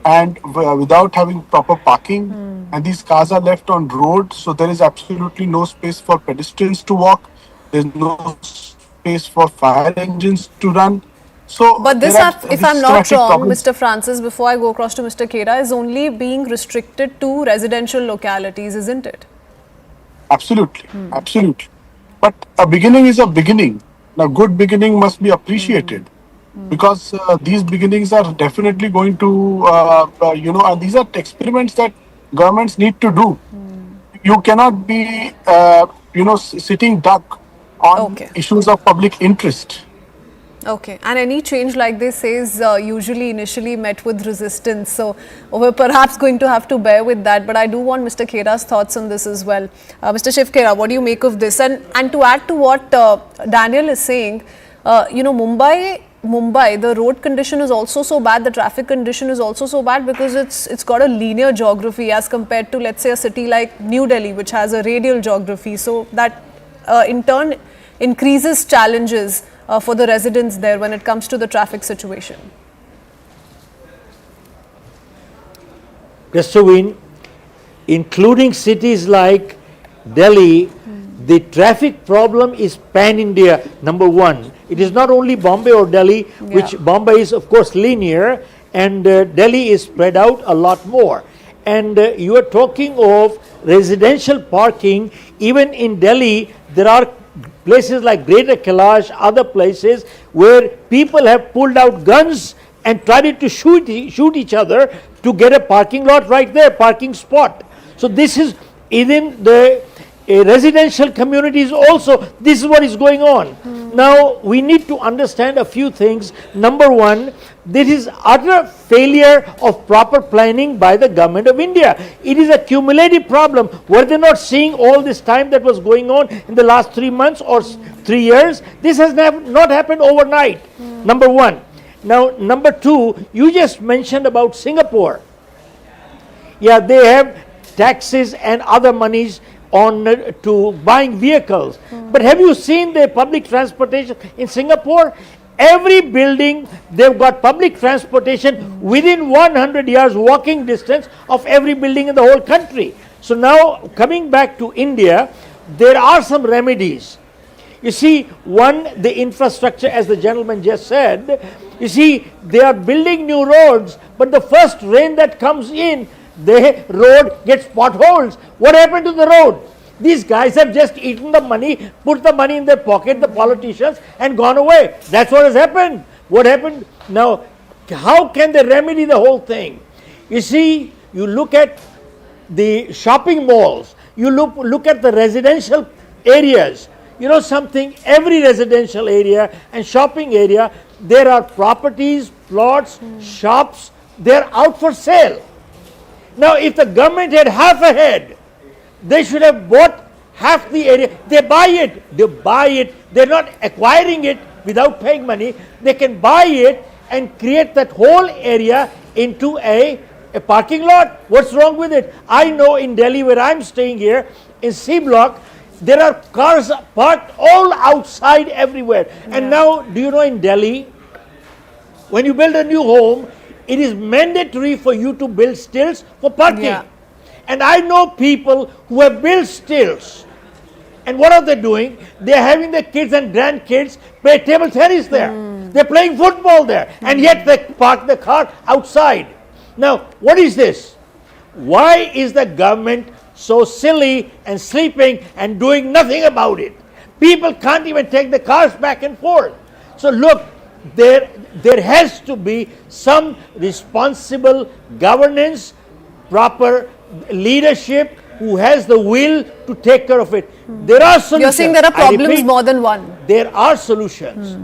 and without having proper parking, and these cars are left on road, so there is absolutely no space for pedestrians to walk. There's no space for fire engines to run. So, but this, if I'm not systematic wrong, problems. Mr. Francis, before I go across to Mr. Khera, is only being restricted to residential localities, isn't it? Absolutely, absolutely. But a beginning is a beginning. Now, good beginning must be appreciated because these beginnings are definitely going to, and these are experiments that governments need to do. You cannot be, sitting duck on issues of public interest. Okay, and any change like this is usually initially met with resistance. So we're perhaps going to have to bear with that. But I do want Mr. Khera's thoughts on this as well. Mr. Shiv Khera, what do you make of this? And to add to what Daniel is saying, Mumbai, the road condition is also so bad, the traffic condition is also so bad because it's got a linear geography as compared to, let's say, a city like New Delhi, which has a radial geography. So that in turn increases challenges for the residents there when it comes to the traffic situation. Christowin, including cities like Delhi, the traffic problem is pan-India, number one. It is not only Bombay or Delhi, which Bombay is of course linear and Delhi is spread out a lot more. And you are talking of residential parking. Even in Delhi, there are places like Greater Kailash, other places where people have pulled out guns and tried to shoot each other to get a parking lot right there, parking spot. So this is within the residential communities also, this is what is going on. Now we need to understand a few things. Number one, this is utter failure of proper planning by the government of India. It is a cumulative problem. Were they not seeing all this time that was going on in the last 3 months or 3 years? This has not happened overnight. Number one. Now number two, you just mentioned about Singapore. Yeah, they have taxes and other monies on to buying vehicles. But have you seen the public transportation in Singapore? Every building, they've got public transportation within 100 yards walking distance of every building in the whole country. So now coming back to India, there are some remedies. You see, one, the infrastructure, as the gentleman just said, you see, they are building new roads, but the first rain that comes in, the road gets potholes. What happened to the road? These guys have just eaten the money, put the money in their pocket, the politicians, and gone away. That's what has happened. What happened? Now, how can they remedy the whole thing? You see, you look at the shopping malls, you look at the residential areas. You know something, every residential area and shopping area, there are properties, plots, shops, they're out for sale. Now, if the government had half a head, they should have bought half the area. They buy it. They're not acquiring it without paying money. They can buy it and create that whole area into a parking lot. What's wrong with it? I know in Delhi, where I'm staying here, in C Block, there are cars parked all outside everywhere. And now, do you know in Delhi, when you build a new home, it is mandatory for you to build stills for parking. And I know people who have built stills. And what are they doing? They are having their kids and grandkids play table tennis there. They're playing football there. And yet they park the car outside. Now, what is this? Why is the government so silly and sleeping and doing nothing about it? People can't even take the cars back and forth. So look, there has to be some responsible governance, proper leadership who has the will to take care of it. There are solutions. You're saying there are problems more than one. There are solutions.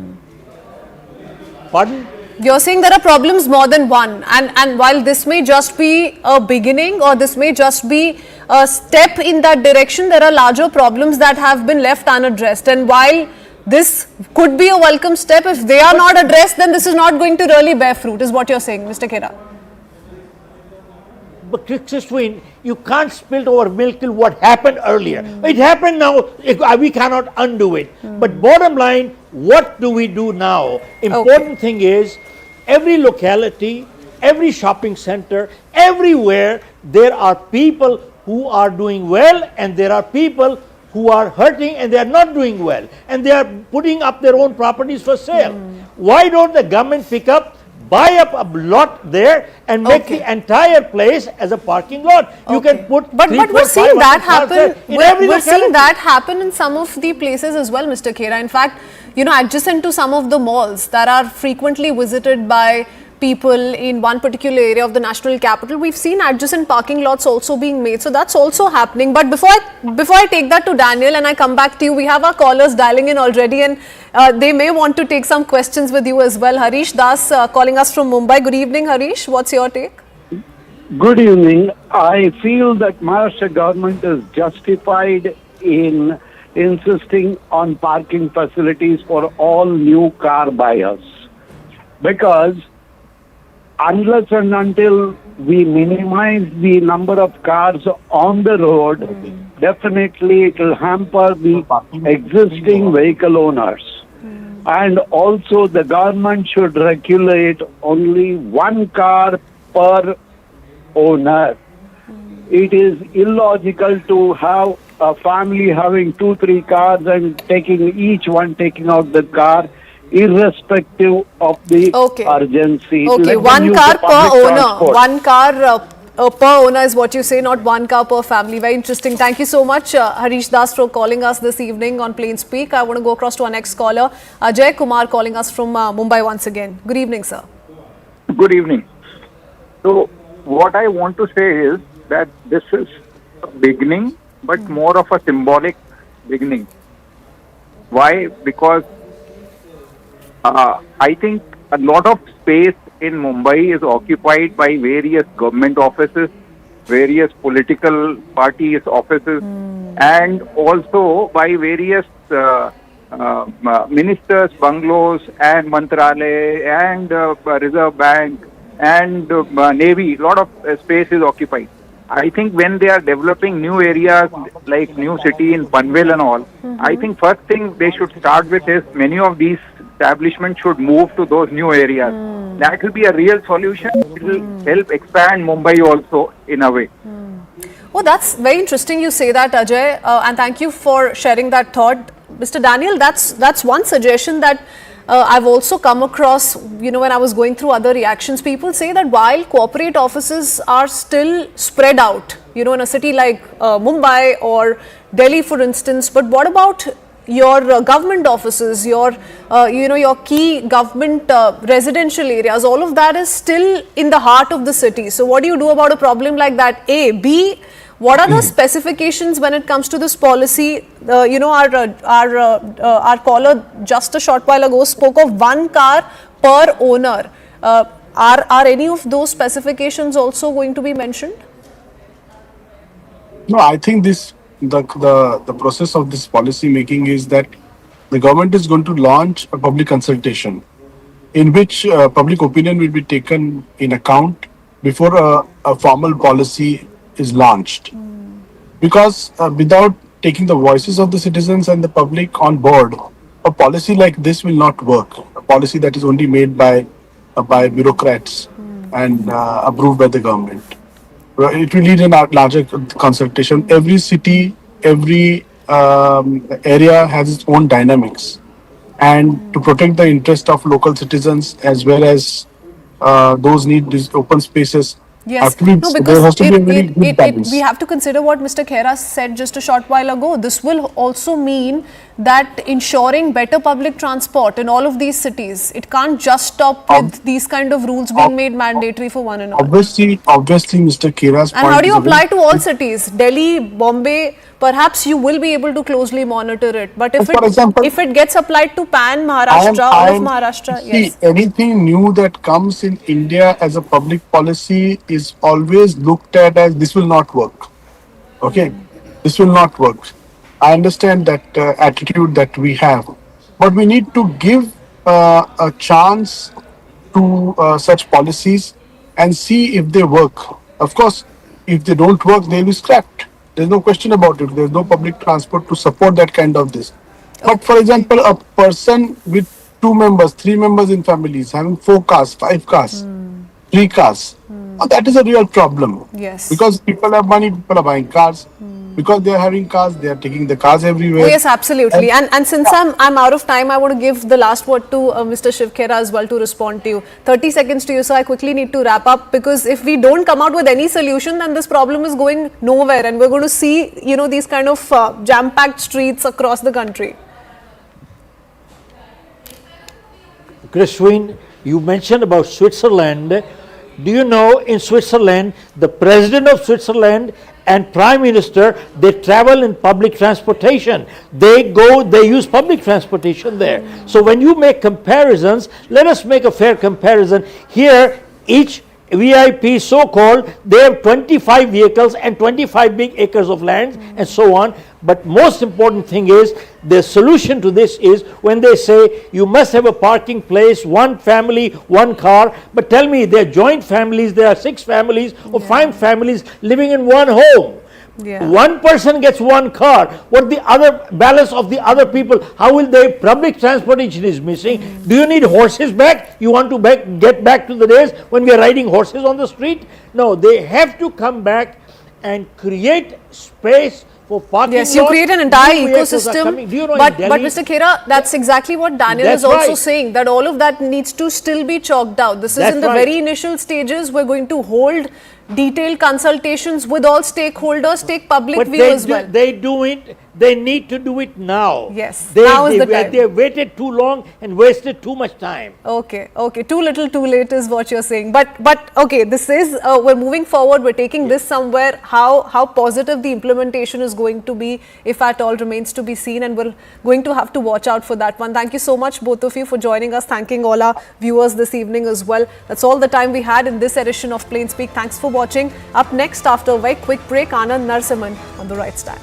Pardon? You're saying there are problems more than one, and while this may just be a beginning or this may just be a step in that direction, there are larger problems that have been left unaddressed. And while this could be a welcome step, if they are not addressed, then this is not going to really bear fruit, is what you're saying, Mr. Khera. But Christowin, you can't spill over milk till what happened earlier. It happened now, we cannot undo it. But bottom line, what do we do now? Important thing is, every locality every shopping center, everywhere there are people who are doing well and there are people who are hurting and they are not doing well and they are putting up their own properties for sale. Why don't the government buy up a lot there and make the entire place as a parking lot? You can put but we're seeing that happen. We're seeing locality. that happen in some of the places as well, Mr. Khera. In fact, adjacent to some of the malls that are frequently visited by people in one particular area of the national capital, we've seen adjacent parking lots also being made. So that's also happening. But before I take that to Daniel and I come back to you, we have our callers dialing in already and they may want to take some questions with you as well. Harish Das calling us from Mumbai. Good evening, Harish. What's your take? Good evening. I feel that Maharashtra government is justified in insisting on parking facilities for all new car buyers, because unless and until we minimize the number of cars on the road, definitely it will hamper the existing vehicle owners. And also the government should regulate only one car per owner. It is illogical to have a family having 2-3 cars and taking out the car irrespective of the urgency. Okay, one car per owner. One car per owner is what you say, not one car per family. Very interesting. Thank you so much, Harish Das, for calling us this evening on Plain Speak. I want to go across to our next caller, Ajay Kumar, calling us from Mumbai once again. Good evening, sir. Good evening. So, what I want to say is that this is a beginning, but more of a symbolic beginning. Why? Because I think a lot of space in Mumbai is occupied by various government offices, various political parties' offices, and also by various ministers' bungalows and Mantralay and Reserve Bank and Navy. A lot of space is occupied. I think when they are developing new areas like new city in Panvel and all, I think first thing they should start with is many of these establishments should move to those new areas. That will be a real solution. It will help expand Mumbai also in a way. Oh, that's very interesting you say that, Ajay, and thank you for sharing that thought. Mr. Daniel, that's one suggestion that I've also come across, when I was going through other reactions. People say that while corporate offices are still spread out, in a city like Mumbai or Delhi, for instance, but what about your government offices, your key government residential areas? All of that is still in the heart of the city. So what do you do about a problem like that? A. B. What are the specifications when it comes to this policy? Our caller just a short while ago spoke of one car per owner. Are any of those specifications also going to be mentioned? No, I think the process of this policy making is that the government is going to launch a public consultation in which public opinion will be taken in account before a formal policy is launched. Because without taking the voices of the citizens and the public on board, a policy like this will not work. A policy that is only made by bureaucrats and approved by the government. It will need a larger consultation. Every city, every area has its own dynamics. And to protect the interest of local citizens as well as those need these open spaces, yes, there has to be a very good balance. We have to consider what Mr. Khera said just a short while ago. This will also mean that ensuring better public transport in all of these cities, it can't just stop with these kind of rules being made mandatory for one and all. Obviously, Mr. Khera's point. And how do you apply to all cities? Delhi, Bombay, perhaps you will be able to closely monitor it. But if it gets applied to Pan Maharashtra, all of Maharashtra, yes. Anything new that comes in India as a public policy is always looked at as this will not work. Okay, this will not work. I understand that attitude that we have, but we need to give a chance to such policies and see if they work. Of course, if they don't work, they'll be scrapped. There's no question about it. There's no public transport to support that kind of this. But for example, a person with 2 members, 3 members in families, having 4 cars, 5 cars, free cars. Now, that is a real problem. Yes. Because people have money, people are buying cars. Because they are having cars, they are taking the cars everywhere. Oh yes, absolutely. And since I'm out of time, I want to give the last word to Mr. Shiv Khera as well to respond to you. 30 seconds to you, so I quickly need to wrap up, because if we don't come out with any solution, then this problem is going nowhere, and we're going to see, you know, these kind of jam-packed streets across the country. Christine, you mentioned about Switzerland. Do you know in Switzerland, the president of Switzerland and prime minister, they travel in public transportation. They use public transportation there. So when you make comparisons, let us make a fair comparison. Here, each VIP so-called, they have 25 vehicles and 25 big acres of land and so on. But most important thing is, the solution to this is when they say you must have a parking place, one family, one car. But tell me, they're joint families, there are 6 families or 5 families living in one home. Yeah. One person gets one car. What the other balance of the other people? How will they? Public transportation is missing. Do you need horses back? You want to get back to the days when we are riding horses on the street? No, they have to come back and create space for parking. Yes, you create an entire ecosystem. Do you know but Mr. Khera, that's exactly what Daniel is also saying, that all of that needs to still be chalked out. This is in the very initial stages. We're going to hold detailed consultations with all stakeholders, take public view as well. They need to do it now. Yes, now is the time. They waited too long and wasted too much time. Okay, too little too late is what you're saying. But okay, this is, we're moving forward, we're taking this somewhere. How positive the implementation is going to be, if at all, remains to be seen, and we're going to have to watch out for that one. Thank you so much, both of you, for joining us. Thanking all our viewers this evening as well. That's all the time we had in this edition of Plain Speak. Thanks for watching. Up next, after a very quick break, Anand Narsimhan on The Right Stand.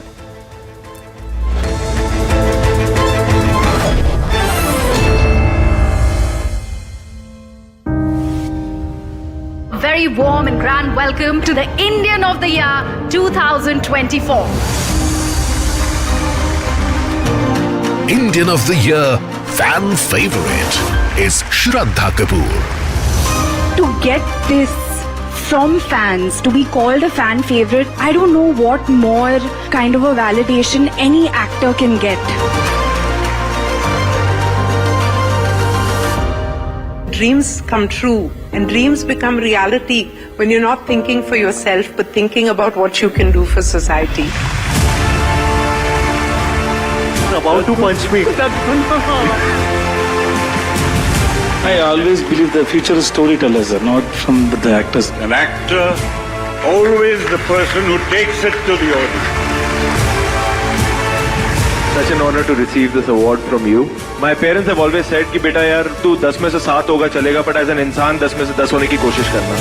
Very warm and grand welcome to the Indian of the Year 2024. Indian of the Year fan favorite is Shraddha Kapoor. To get this from fans, to be called a fan favorite, I don't know what more kind of a validation any actor can get. Dreams come true and dreams become reality when you're not thinking for yourself but thinking about what you can do for society. About to punch me. I always believe the future is storytellers, not from the actors. An actor, always the person who takes it to the audience. Such an honor to receive this award from you. My parents have always said कि बेटा यार तू 10 में से 7 होगा चलेगा, but as an इंसान 10 में से 10 होने की कोशिश करना.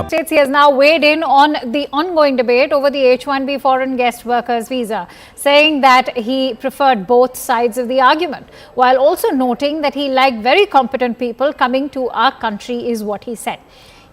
States he has now weighed in on the ongoing debate over the H-1B foreign guest workers visa, saying that he preferred both sides of the argument, while also noting that he liked very competent people coming to our country, is what he said.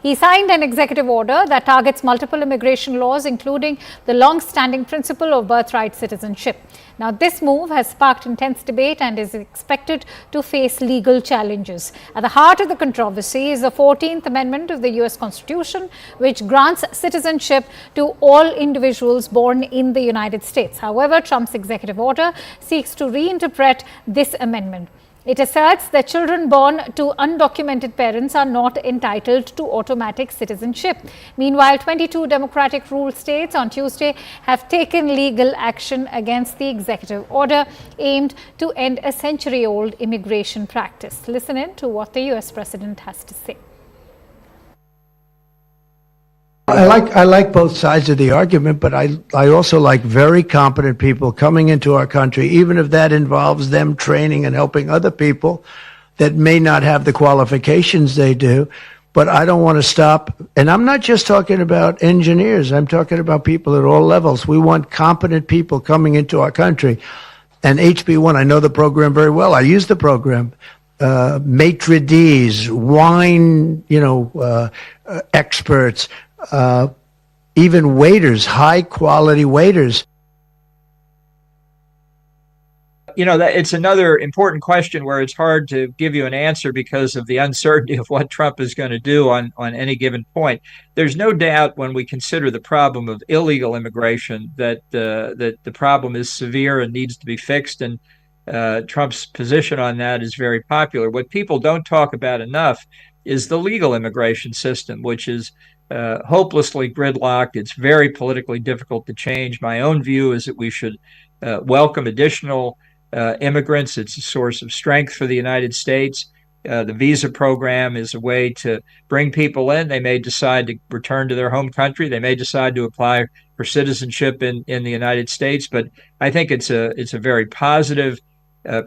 He signed an executive order that targets multiple immigration laws, including the long-standing principle of birthright citizenship. Now, this move has sparked intense debate and is expected to face legal challenges. At the heart of the controversy is the 14th Amendment of the US Constitution, which grants citizenship to all individuals born in the United States. However, Trump's executive order seeks to reinterpret this amendment. It asserts that children born to undocumented parents are not entitled to automatic citizenship. Meanwhile, 22 Democratic-ruled states on Tuesday have taken legal action against the executive order aimed to end a century-old immigration practice. Listen in to what the US president has to say. I like both sides of the argument, but I also like very competent people coming into our country, even if that involves them training and helping other people that may not have the qualifications they do. But I don't want to stop. And I'm not just talking about engineers. I'm talking about people at all levels. We want competent people coming into our country. And HB1, I know the program very well. I use the program. Maitre d's, wine, experts, even waiters, high quality waiters. it's another important question where it's hard to give you an answer because of the uncertainty of what Trump is going to do on any given point. There's no doubt when we consider the problem of illegal immigration that the problem is severe and needs to be fixed, and Trump's position on that is very popular. What people don't talk about enough is the legal immigration system, which is hopelessly gridlocked. It's very politically difficult to change. My own view is that we should welcome additional immigrants. It's a source of strength for the United States. The visa program is a way to bring people in. They may decide to return to their home country. They may decide to apply for citizenship in the United States. But I think it's a very positive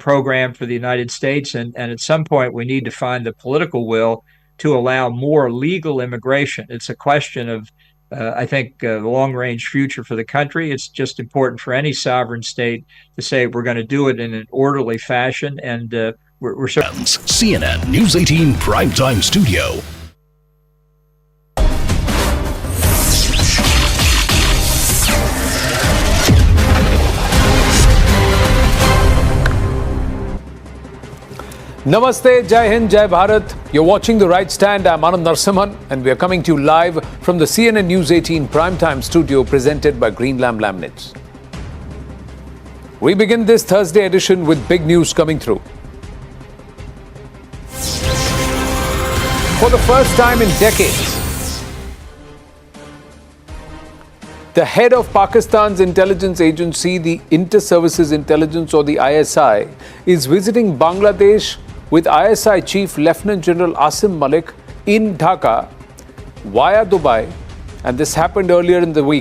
program for the United States. And at some point, we need to find the political will to allow more legal immigration. It's a question of, I think, the long-range future for the country. It's just important for any sovereign state to say we're going to do it in an orderly fashion, and we're CNN News 18 Primetime Studio. Namaste, Jai Hind, Jai Bharat. You're watching The Right Stand. I'm Anand Narsimhan, and we are coming to you live from the CNN News 18 Primetime Studio presented by Green Lamb Laminates. We begin this Thursday edition with big news coming through. For the first time in decades, the head of Pakistan's intelligence agency, the Inter-Services Intelligence or the ISI, is visiting Bangladesh with ISI Chief Lieutenant General Asim Malik in Dhaka via Dubai, and this happened earlier in the week.